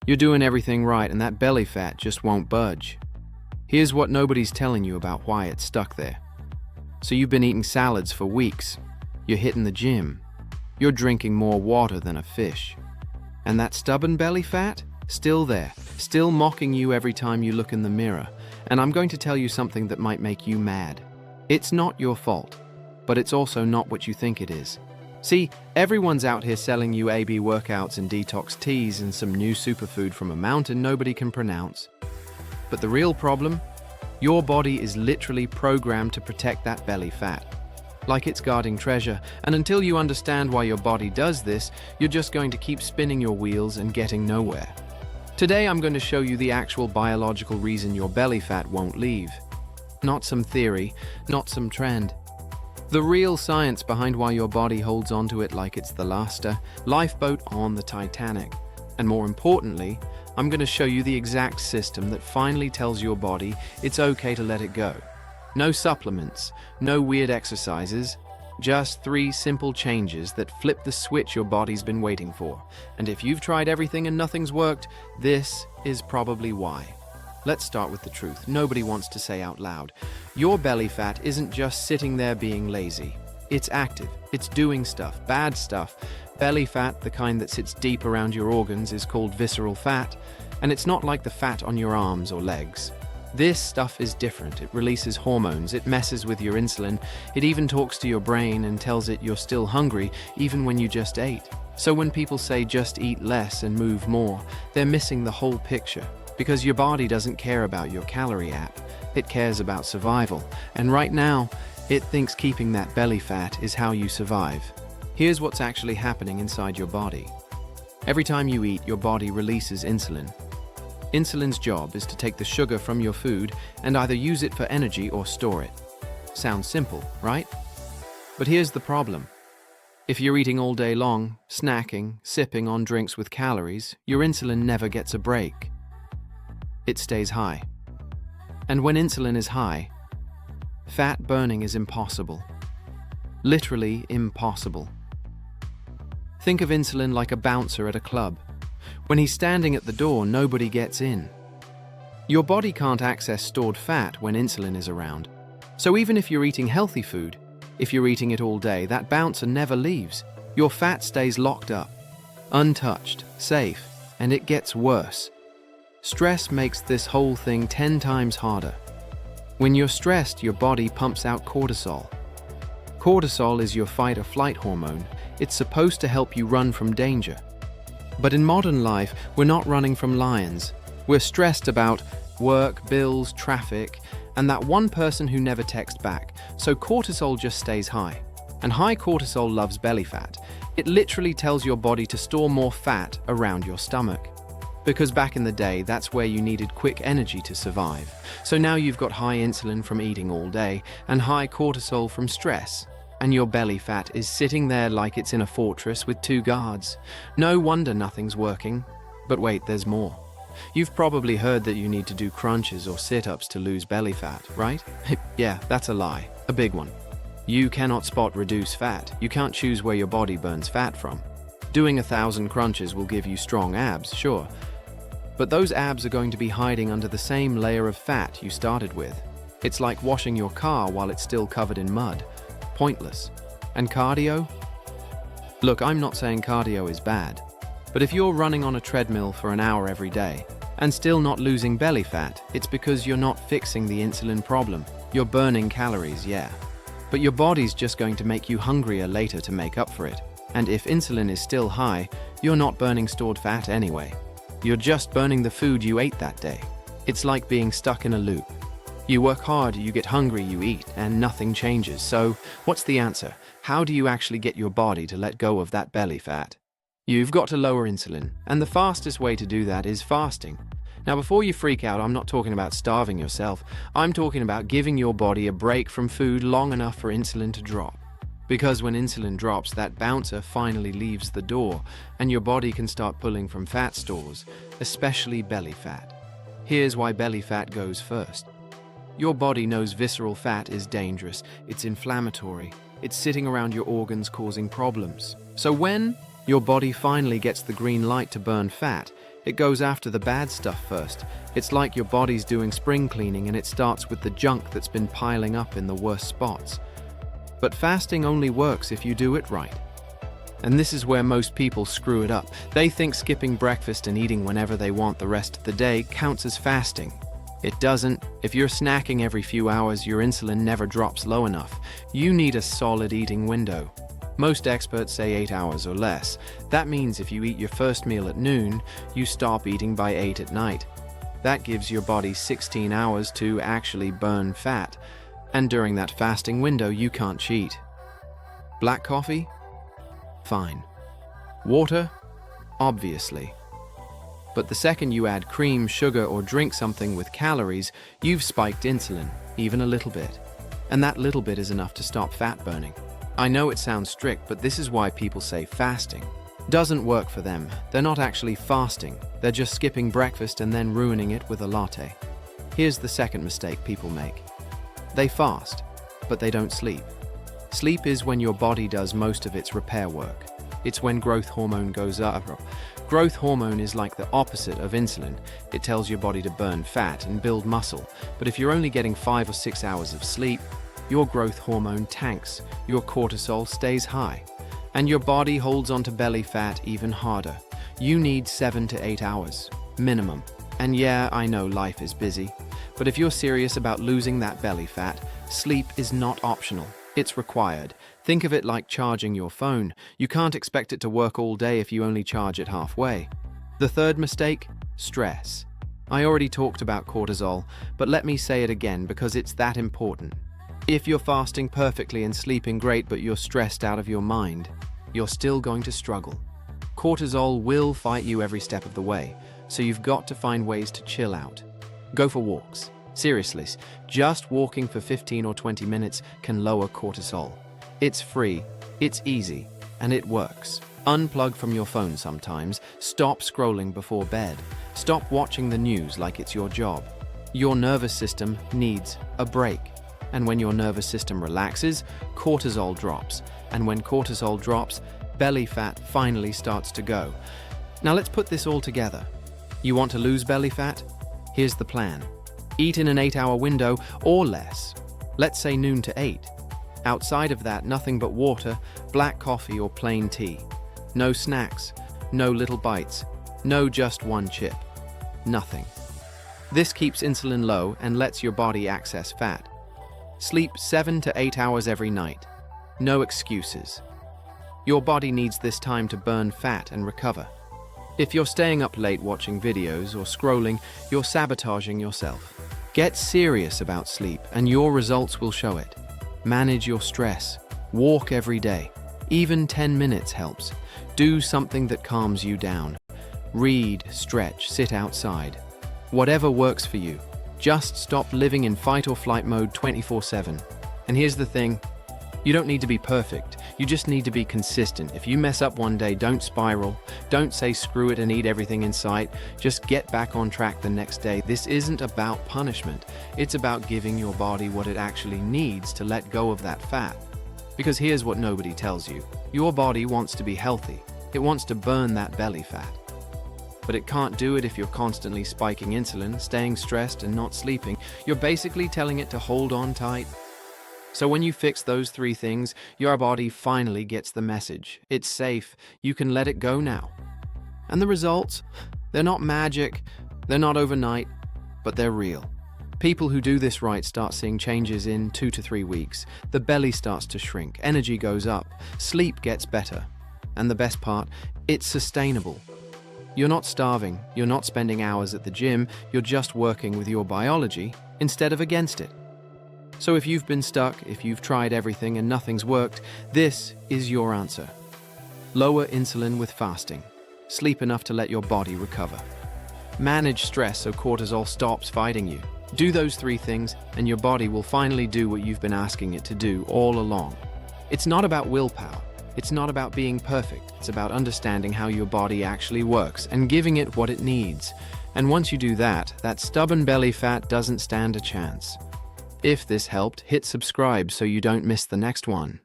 You're doing everything right and that belly fat just won't budge. Here's what nobody's telling you about why it's stuck there. So you've been eating salads for weeks. You're hitting the gym. You're drinking more water than a fish. And that stubborn belly fat? Still there, still mocking you every time you look in the mirror. And I'm going to tell you something that might make you mad. It's not your fault, but it's also not what you think it is. See, everyone's out here selling you AB workouts and detox teas and some new superfood from a mountain nobody can pronounce. But the real problem? Your body is literally programmed to protect that belly fat, like it's guarding treasure, and until you understand why your body does this, you're just going to keep spinning your wheels and getting nowhere. Today I'm going to show you the actual biological reason your belly fat won't leave. Not some theory, not some trend. The real science behind why your body holds onto it like it's the last lifeboat on the Titanic. And more importantly, I'm going to show you the exact system that finally tells your body it's okay to let it go. No supplements, no weird exercises, just 3 simple changes that flip the switch your body's been waiting for. And if you've tried everything and nothing's worked, this is probably why. Let's start with the truth nobody wants to say out loud. Your belly fat isn't just sitting there being lazy. It's active, it's doing stuff, bad stuff. Belly fat, the kind that sits deep around your organs, is called visceral fat, and it's not like the fat on your arms or legs. This stuff is different. It releases hormones, it messes with your insulin, it even talks to your brain and tells it you're still hungry even when you just ate. So when people say just eat less and move more, they're missing the whole picture. Because your body doesn't care about your calorie app, it cares about survival. And right now, it thinks keeping that belly fat is how you survive. Here's what's actually happening inside your body. Every time you eat, your body releases insulin. Insulin's job is to take the sugar from your food and either use it for energy or store it. Sounds simple, right? But here's the problem. If you're eating all day long, snacking, sipping on drinks with calories, your insulin never gets a break. It stays high. And when insulin is high, fat burning is impossible. Literally impossible. Think of insulin like a bouncer at a club. When he's standing at the door, nobody gets in. Your body can't access stored fat when insulin is around. So even if you're eating healthy food, if you're eating it all day, that bouncer never leaves. Your fat stays locked up, untouched, safe, and it gets worse. Stress makes this whole thing 10 times harder. When you're stressed, your body pumps out cortisol. Cortisol is your fight or flight hormone. It's supposed to help you run from danger. But in modern life, we're not running from lions. We're stressed about work, bills, traffic, and that one person who never texts back. So cortisol just stays high. And high cortisol loves belly fat. It literally tells your body to store more fat around your stomach. Because back in the day, that's where you needed quick energy to survive. So now you've got high insulin from eating all day and high cortisol from stress. And your belly fat is sitting there like it's in a fortress with 2 guards. No wonder nothing's working. But wait, there's more. You've probably heard that you need to do crunches or sit-ups to lose belly fat, right? Yeah, that's a lie. A big one. You cannot spot reduce fat. You can't choose where your body burns fat from. Doing 1,000 crunches will give you strong abs, sure. But those abs are going to be hiding under the same layer of fat you started with. It's like washing your car while it's still covered in mud. Pointless. And cardio? Look, I'm not saying cardio is bad, but if you're running on a treadmill for an hour every day and still not losing belly fat, it's because you're not fixing the insulin problem. You're burning calories, yeah, but your body's just going to make you hungrier later to make up for it. And if insulin is still high, you're not burning stored fat anyway. You're just burning the food you ate that day. It's like being stuck in a loop. You work hard, you get hungry, you eat, and nothing changes. So, what's the answer? How do you actually get your body to let go of that belly fat? You've got to lower insulin, and the fastest way to do that is fasting. Now, before you freak out, I'm not talking about starving yourself. I'm talking about giving your body a break from food long enough for insulin to drop. Because when insulin drops, that bouncer finally leaves the door, and your body can start pulling from fat stores, especially belly fat. Here's why belly fat goes first. Your body knows visceral fat is dangerous, it's inflammatory, it's sitting around your organs causing problems. So when your body finally gets the green light to burn fat, It goes after the bad stuff first. It's like your body's doing spring cleaning and it starts with the junk that's been piling up in the worst spots. But fasting only works if you do it right. And this is where most people screw it up. They think skipping breakfast and eating whenever they want the rest of the day counts as fasting. It doesn't. If you're snacking every few hours, your insulin never drops low enough. You need a solid eating window. Most experts say 8 hours or less. That means if you eat your first meal at noon, you stop eating by 8 at night. That gives your body 16 hours to actually burn fat. And during that fasting window, you can't cheat. Black coffee? Fine. Water? Obviously. But the second you add cream, sugar, or drink something with calories, you've spiked insulin, even a little bit. And that little bit is enough to stop fat burning. I know it sounds strict, but this is why people say fasting doesn't work for them. They're not actually fasting. They're just skipping breakfast and then ruining it with a latte. Here's the second mistake people make. They fast, but they don't sleep. Sleep is when your body does most of its repair work. It's when growth hormone goes up. Growth hormone is like the opposite of insulin. It tells your body to burn fat and build muscle. But if you're only getting 5 or 6 hours of sleep, your growth hormone tanks, your cortisol stays high, and your body holds onto belly fat even harder. You need 7 to 8 hours, minimum. And yeah, I know life is busy, but if you're serious about losing that belly fat, sleep is not optional. It's required. Think of it like charging your phone. You can't expect it to work all day if you only charge it halfway. The third mistake? Stress. I already talked about cortisol, but let me say it again because it's that important. If you're fasting perfectly and sleeping great but you're stressed out of your mind, you're still going to struggle. Cortisol will fight you every step of the way, so you've got to find ways to chill out. Go for walks. Seriously, just walking for 15 or 20 minutes can lower cortisol. It's free, it's easy, and it works. Unplug from your phone sometimes. Stop scrolling before bed. Stop watching the news like it's your job. Your nervous system needs a break. And when your nervous system relaxes, cortisol drops. And when cortisol drops, belly fat finally starts to go. Now let's put this all together. You want to lose belly fat? Here's the plan. Eat in an 8-hour window or less. Let's say noon to 8. Outside of that, nothing but water, black coffee or plain tea. No snacks, no little bites, no just one chip. Nothing. This keeps insulin low and lets your body access fat. Sleep 7 to 8 hours every night. No excuses. Your body needs this time to burn fat and recover. If you're staying up late watching videos or scrolling, you're sabotaging yourself. Get serious about sleep and your results will show it. Manage your stress. Walk every day. Even 10 minutes helps. Do something that calms you down. Read, stretch, sit outside. Whatever works for you. Just stop living in fight or flight mode 24/7. And here's the thing. You don't need to be perfect. You just need to be consistent. If you mess up one day, don't spiral. Don't say screw it and eat everything in sight. Just get back on track the next day. This isn't about punishment. It's about giving your body what it actually needs to let go of that fat. Because here's what nobody tells you. Your body wants to be healthy. It wants to burn that belly fat. But it can't do it if you're constantly spiking insulin, staying stressed, and not sleeping. You're basically telling it to hold on tight. So when you fix those 3 things, your body finally gets the message. It's safe. You can let it go now. And the results? They're not magic. They're not overnight. But they're real. People who do this right start seeing changes in 2 to 3 weeks. The belly starts to shrink. Energy goes up. Sleep gets better. And the best part, it's sustainable. You're not starving. You're not spending hours at the gym. You're just working with your biology instead of against it. So if you've been stuck, if you've tried everything and nothing's worked, this is your answer. Lower insulin with fasting. Sleep enough to let your body recover. Manage stress so cortisol stops fighting you. Do those 3 things and your body will finally do what you've been asking it to do all along. It's not about willpower. It's not about being perfect. It's about understanding how your body actually works and giving it what it needs. And once you do that, that stubborn belly fat doesn't stand a chance. If this helped, hit subscribe so you don't miss the next one.